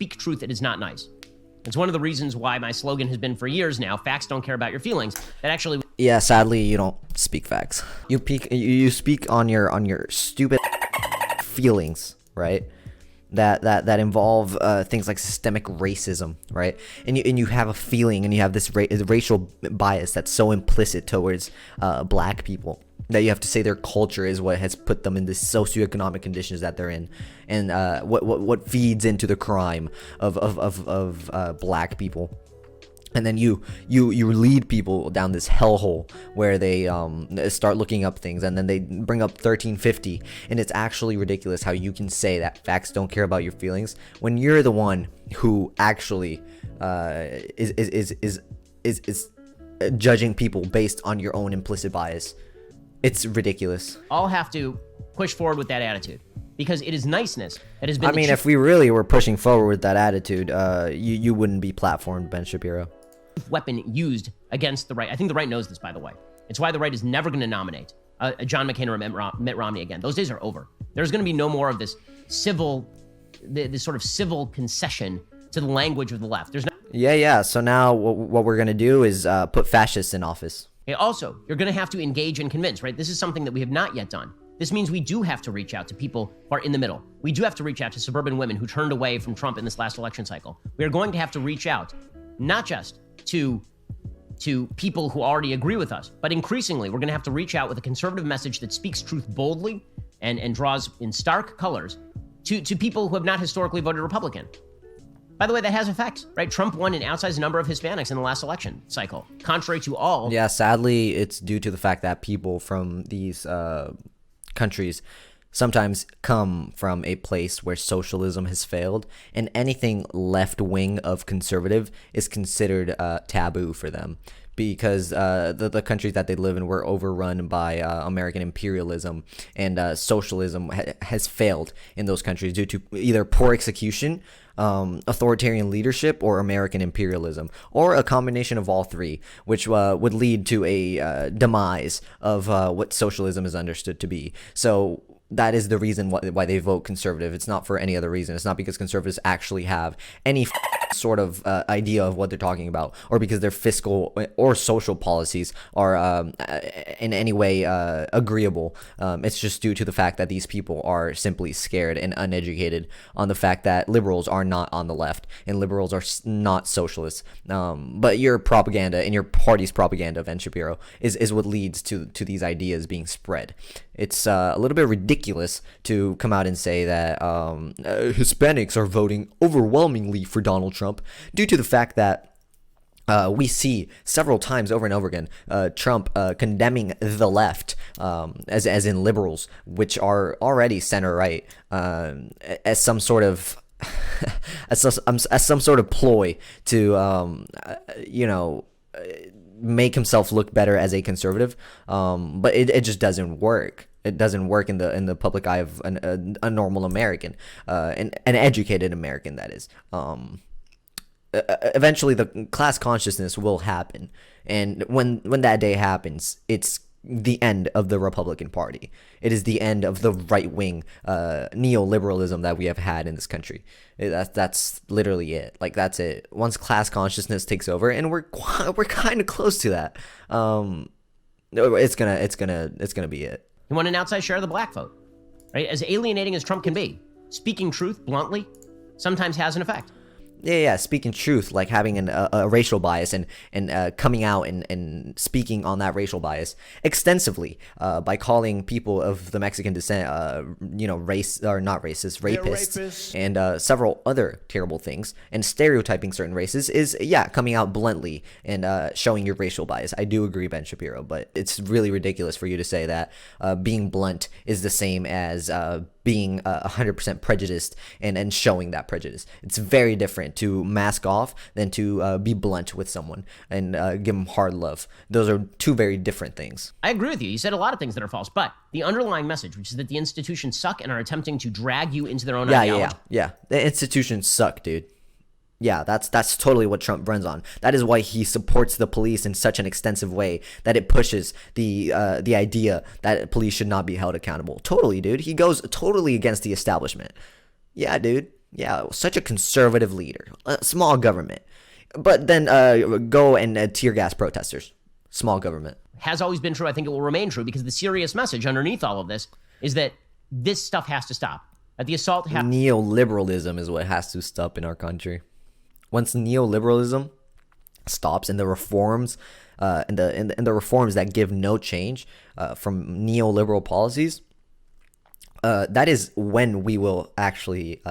speak truth, it is not nice. It's one of the reasons why my slogan has been for years now, facts don't care about your feelings. That actually... Yeah, sadly, you don't speak facts. You speak on your stupid feelings, right? That involve things like systemic racism, right? And you have a feeling, and you have this racial bias that's so implicit towards black people that you have to say their culture is what has put them in the socioeconomic conditions that they're in, and what feeds into the crime of black people. And then you lead people down this hellhole where they start looking up things, and then they bring up 1350, and it's actually ridiculous how you can say that facts don't care about your feelings when you're the one who actually is judging people based on your own implicit bias. It's ridiculous. All have to push forward with that attitude, because it is niceness that has been... I mean, if we really were pushing forward with that attitude, you wouldn't be platformed, Ben Shapiro. Weapon used against the right. I think the right knows this, by the way. It's why the right is never going to nominate John McCain or Mitt Romney again. Those days are over. There's going to be no more of this this sort of civil concession to the language of the left. There's no... Yeah. So now what we're going to do is put fascists in office. Okay, also, you're going to have to engage and convince, right? This is something that we have not yet done. This means we do have to reach out to people who are in the middle. We do have to reach out to suburban women who turned away from Trump in this last election cycle. We are going to have to reach out, not just to people who already agree with us, but increasingly, we're going to have to reach out with a conservative message that speaks truth boldly and draws in stark colors to people who have not historically voted Republican. By the way, that has effects, right? Trump won an outsized number of Hispanics in the last election cycle, contrary to all... Yeah, sadly, it's due to the fact that people from these countries sometimes come from a place where socialism has failed, and anything left-wing of conservative is considered taboo for them, because the countries that they live in were overrun by American imperialism, and socialism has failed in those countries due to either poor execution, authoritarian leadership, or American imperialism, or a combination of all three, which would lead to a demise of what socialism is understood to be. So that is the reason why they vote conservative. It's not for any other reason. It's not because conservatives actually have any sort of idea of what they're talking about, or because their fiscal or social policies are in any way agreeable. It's just due to the fact that these people are simply scared and uneducated on the fact that liberals are not on the left and liberals are not socialists. But your propaganda and your party's propaganda, Ben Shapiro, is what leads to these ideas being spread. It's a little bit ridiculous to come out and say that Hispanics are voting overwhelmingly for Donald Trump due to the fact that we see several times over and over again Trump condemning the left, as in liberals, which are already center-right, as some sort of as some sort of ploy to make himself look better as a conservative, but it just doesn't work. It doesn't work in the public eye of a normal American, an educated American, that is. Eventually, the class consciousness will happen, and when that day happens, it's the end of the Republican Party. It is the end of the right-wing neoliberalism that we have had in this country. That's literally it. Like, that's it. Once class consciousness takes over, and we're kind of close to that. It's gonna be it. You want an outside share of the black vote, right? As alienating as Trump can be, speaking truth bluntly sometimes has an effect. Yeah. Speaking truth, like having a racial bias and coming out and speaking on that racial bias extensively, by calling people of the Mexican descent, race or not racist, rapists, and several other terrible things, and stereotyping certain races is coming out bluntly and showing your racial bias. I do agree, Ben Shapiro, but it's really ridiculous for you to say that being blunt is the same as being 100% prejudiced and showing that prejudice. It's very different to mask off than to be blunt with someone and give them hard love. Those are two very different things. I agree with you. You said a lot of things that are false, but the underlying message, which is that the institutions suck and are attempting to drag you into their own ideology. Yeah. The institutions suck, dude. Yeah, that's totally what Trump runs on. That is why he supports the police in such an extensive way that it pushes the idea that police should not be held accountable. Totally, dude. He goes totally against the establishment. Yeah, dude. Yeah, such a conservative leader. Small government. But then go and tear gas protesters. Small government. Has always been true. I think it will remain true, because the serious message underneath all of this is that this stuff has to stop. That the assault neoliberalism is what has to stop in our country. Once neoliberalism stops and the reforms and the reforms that give no change from neoliberal policies, that is when we will actually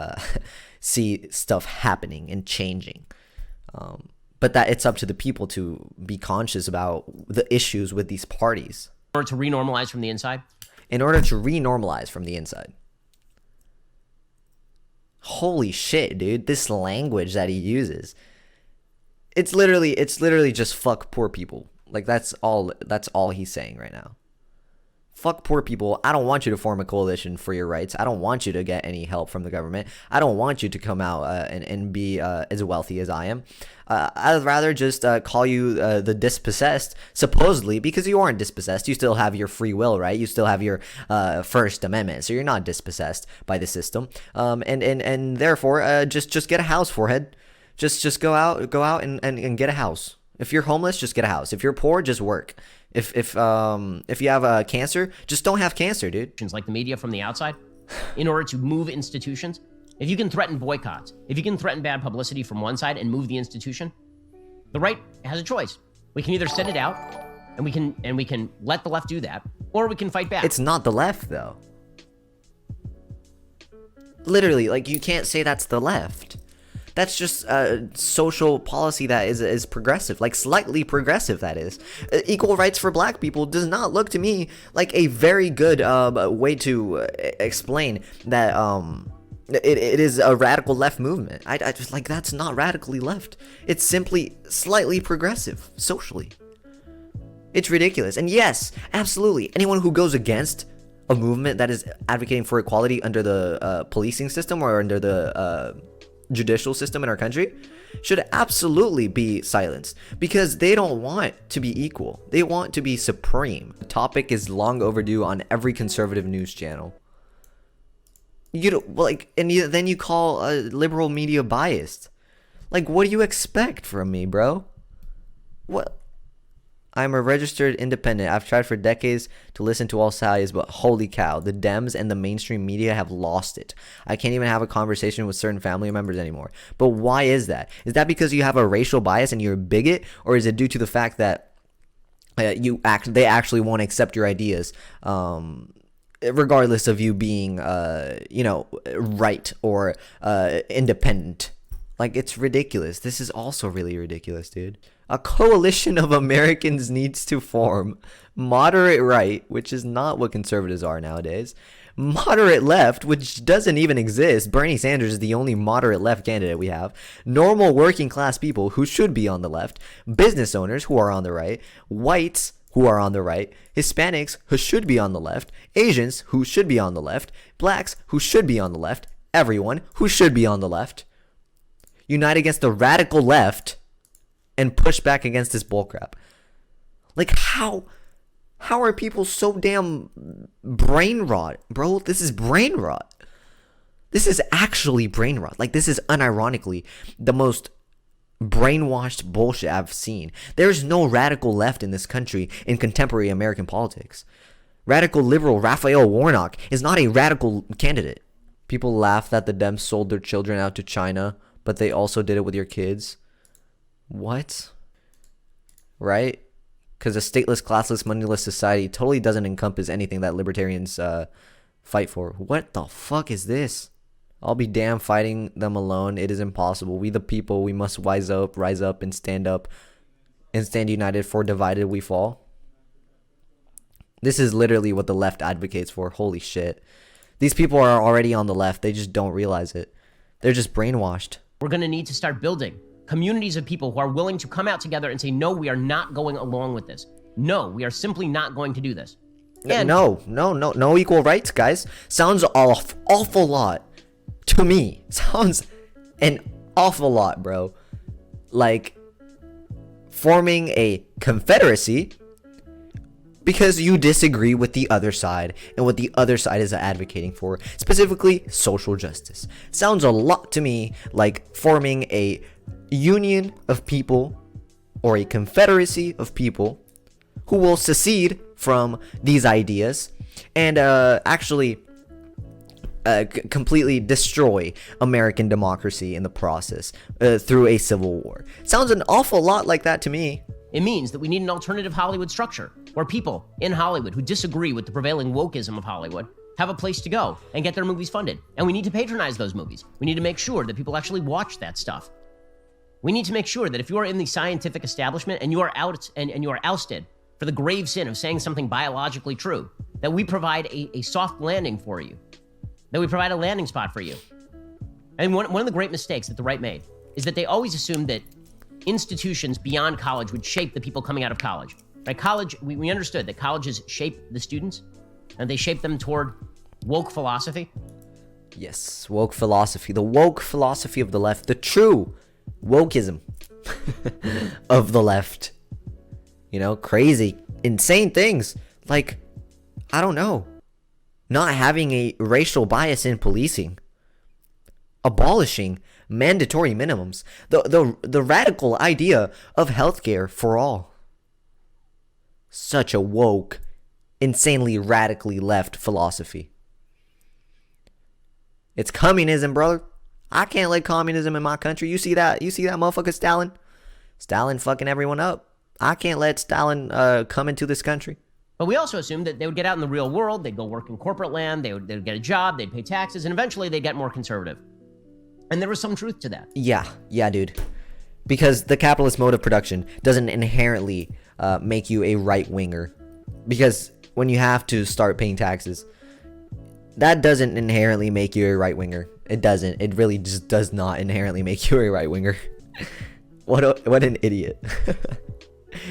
see stuff happening and changing. But that it's up to the people to be conscious about the issues with these parties. In order to renormalize from the inside? In order to renormalize from the inside. Holy shit, dude. This language that he uses. It's literally just fuck poor people. Like that's all he's saying right now. Fuck poor people. I don't want you to form a coalition for your rights. I don't want you to get any help from the government. I don't want you to come out and be as wealthy as I am. I'd rather just call you the dispossessed, supposedly, because you aren't dispossessed. You still have your free will, right? You still have your First Amendment, so you're not dispossessed by the system. And therefore, just get a house, forehead. Just go out and get a house. If you're homeless, just get a house. If you're poor, just work. If you have cancer, just don't have cancer, dude. Like the media from the outside, in order to move institutions. If you can threaten boycotts, if you can threaten bad publicity from one side and move the institution, the right has a choice. We can either sit it out, and we can let the left do that, or we can fight back. It's not the left, though. Literally, like, you can't say that's the left. That's just social policy that is progressive, like slightly progressive, that is. Equal rights for black people does not look to me like a very good way to explain that it is a radical left movement. I just, like, that's not radically left. It's simply slightly progressive socially. It's ridiculous. And yes, absolutely, anyone who goes against a movement that is advocating for equality under the policing system or under the judicial system in our country should absolutely be silenced, because they don't want to be equal. They want to be supreme. The topic is long overdue on every conservative news channel. You don't, like, and then you call liberal media biased. Like, what do you expect from me, bro? What? I'm a registered independent. I've tried for decades to listen to all sides, but holy cow, the Dems and the mainstream media have lost it. I can't even have a conversation with certain family members anymore. But why is that? Is that because you have a racial bias and you're a bigot? Or is it due to the fact that they actually won't accept your ideas, regardless of you being, right or independent? Like, it's ridiculous. This is also really ridiculous, dude. A coalition of Americans needs to form. Moderate right, which is not what conservatives are nowadays. Moderate left, which doesn't even exist. Bernie Sanders is the only moderate left candidate we have. Normal working class people who should be on the left. Business owners who are on the right. Whites who are on the right. Hispanics who should be on the left. Asians who should be on the left. Blacks who should be on the left. Everyone who should be on the left. Unite against the radical left and push back against this bullcrap. Like, how are people so damn brain rot, bro? This is brain rot. This is actually brain rot. Like, this is unironically the most brainwashed bullshit I've seen. There's no radical left in this country in contemporary American politics. Radical liberal Raphael Warnock is not a radical candidate. People laugh that the Dems sold their children out to China, but they also did it with your kids. What? Right? Because a stateless, classless, moneyless society totally doesn't encompass anything that libertarians fight for. What the fuck is this? I'll be damn fighting them alone. It is impossible. We the people, we must rise up, and stand up, and stand united, for divided we fall. This is literally what the left advocates for. Holy shit. These people are already on the left. They just don't realize it. They're just brainwashed. We're going to need to start building communities of people who are willing to come out together and say, no, we are not going along with this. No, we are simply not going to do this. And No equal rights, guys. Sounds awful lot to me. Sounds an awful lot, bro. Like forming a confederacy because you disagree with the other side and what the other side is advocating for, specifically social justice. Sounds a lot to me like forming a union of people or a confederacy of people who will secede from these ideas and actually completely destroy American democracy in the process through a civil war. Sounds an awful lot like that to me. It means that we need an alternative Hollywood structure where people in Hollywood who disagree with the prevailing wokeism of Hollywood have a place to go and get their movies funded. And we need to patronize those movies. We need to make sure that people actually watch that stuff. We need to make sure that if you are in the scientific establishment and you are out and you are ousted for the grave sin of saying something biologically true, that we provide a soft landing for you, that we provide a landing spot for you. And one of the great mistakes that the right made is that they always assumed that institutions beyond college would shape the people coming out of college. Right? College, we understood that colleges shape the students and they shape them toward woke philosophy. Yes, woke philosophy. The woke philosophy of the left. The true wokeism of the left. You know, crazy, insane things. Like, I don't know. Not having a racial bias in policing. Abolishing mandatory minimums. The radical idea of healthcare for all. Such a woke, insanely radically left philosophy. It's communism, brother. I can't let communism in my country. You see that? You see that motherfucker Stalin? Stalin fucking everyone up. I can't let Stalin come into this country. But we also assumed that they would get out in the real world, they'd go work in corporate land, they'd get a job, they'd pay taxes, and eventually they'd get more conservative. And there was some truth to that. Yeah, dude. Because the capitalist mode of production doesn't inherently make you a right-winger. Because when you have to start paying taxes, that doesn't inherently make you a right-winger. It doesn't. It really just does not inherently make you a right-winger. What an idiot.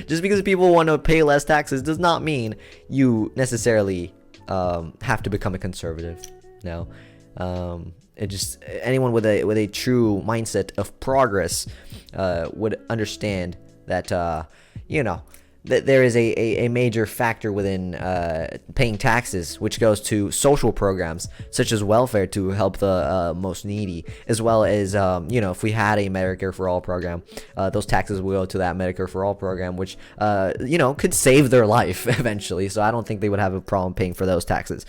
Just because people want to pay less taxes does not mean you necessarily have to become a conservative. No. It just, anyone with a true mindset of progress would understand that that there is a major factor within paying taxes, which goes to social programs such as welfare to help the most needy, as well as if we had a Medicare for All program, those taxes will go to that Medicare for All program, which could save their life eventually. So I don't think they would have a problem paying for those taxes,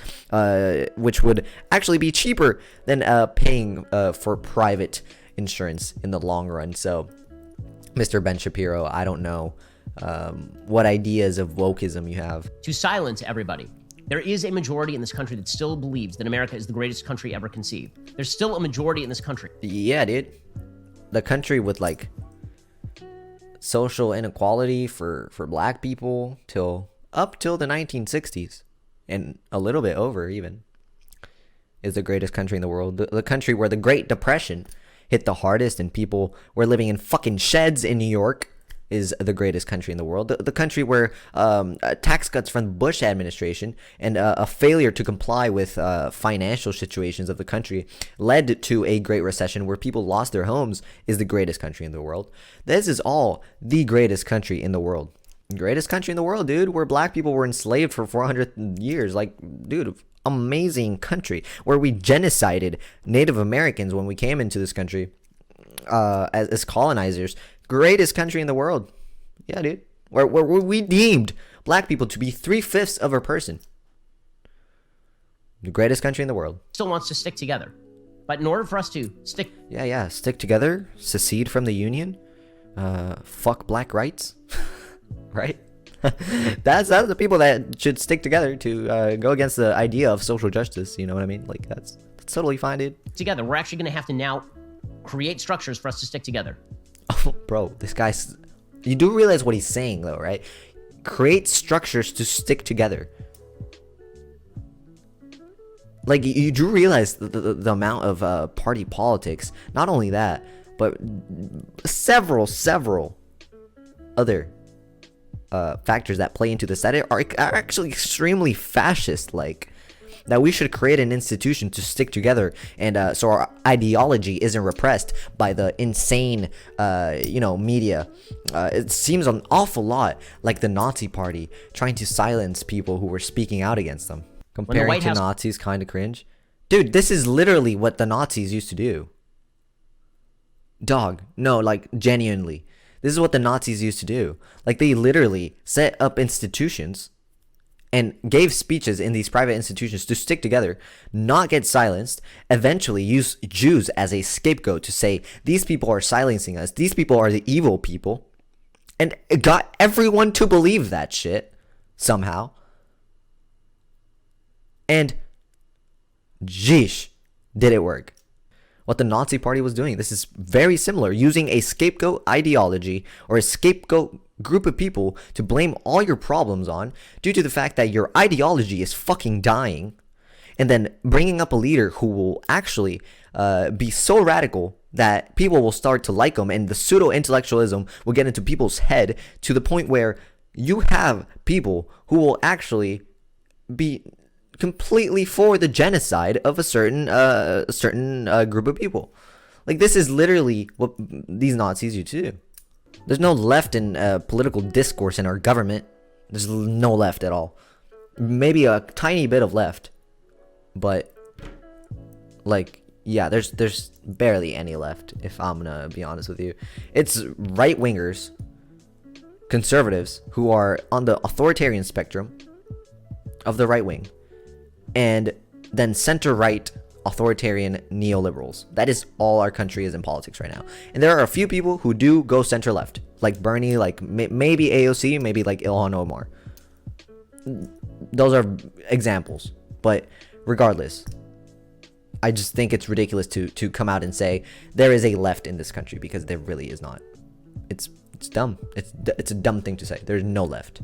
which would actually be cheaper than paying for private insurance in the long run. So, Mr. Ben Shapiro, I don't know what ideas of wokeism you have. To silence everybody. There is a majority in this country that still believes that America is the greatest country ever conceived. There's still a majority in this country. Yeah, dude. The country with like social inequality for black people up till the 1960s and a little bit over even is the greatest country in the world. The country where the Great Depression hit the hardest and people were living in fucking sheds in New York is the greatest country in the world. The country where tax cuts from the Bush administration and a failure to comply with financial situations of the country led to a Great Recession where people lost their homes is the greatest country in the world. This is all the greatest country in the world. Greatest country in the world, dude, where black people were enslaved for 400 years. Like, dude, amazing country where we genocided Native Americans when we came into this country as colonizers. Greatest country in the world. Yeah, dude. Where we deemed black people to be 3/5 of a person. The greatest country in the world. Still wants to stick together. But in order for us to stick... Yeah. Stick together. Secede from the union. Fuck black rights. Right? That's the people that should stick together to go against the idea of social justice. You know what I mean? Like, that's totally fine, dude. Together. We're actually going to have to now create structures for us to stick together. Oh, bro, this guy's... You do realize what he's saying, though, right? Create structures to stick together. Like, you do realize the amount of party politics. Not only that, but several other factors that play into this that are actually extremely fascist-like. that we should create an institution to stick together, and so our ideology isn't repressed by the insane, media. It seems an awful lot like the Nazi Party trying to silence people who were speaking out against them. Comparing to Nazis, kind of cringe. Dude, this is literally what the Nazis used to do. Dog, no, like, genuinely. This is what the Nazis used to do. Like, they literally set up institutions and gave speeches in these private institutions to stick together, not get silenced, eventually use Jews as a scapegoat to say, these people are silencing us, these people are the evil people, and it got everyone to believe that shit, somehow. And, jeesh, did it work. What the Nazi Party was doing, this is very similar, using a scapegoat ideology or a scapegoat group of people to blame all your problems on due to the fact that your ideology is fucking dying, and then bringing up a leader who will actually be so radical that people will start to like him, and the pseudo-intellectualism will get into people's head to the point where you have people who will actually be completely for the genocide of a certain group of people. Like, this is literally what these Nazis used to do. There's no left in political discourse in our government. There's no left at all. Maybe a tiny bit of left, but like, yeah, there's barely any left, if I'm gonna be honest with you. It's right wingers, conservatives who are on the authoritarian spectrum of the right wing, and then center-right authoritarian neoliberals. That is all our country is in politics right now. And there are a few people who do go center-left, like Bernie, like maybe AOC, maybe like Ilhan Omar. Those are examples. But regardless, I just think it's ridiculous to come out and say there is a left in this country, because there really is not. It's dumb. It's a dumb thing to say. There's no left.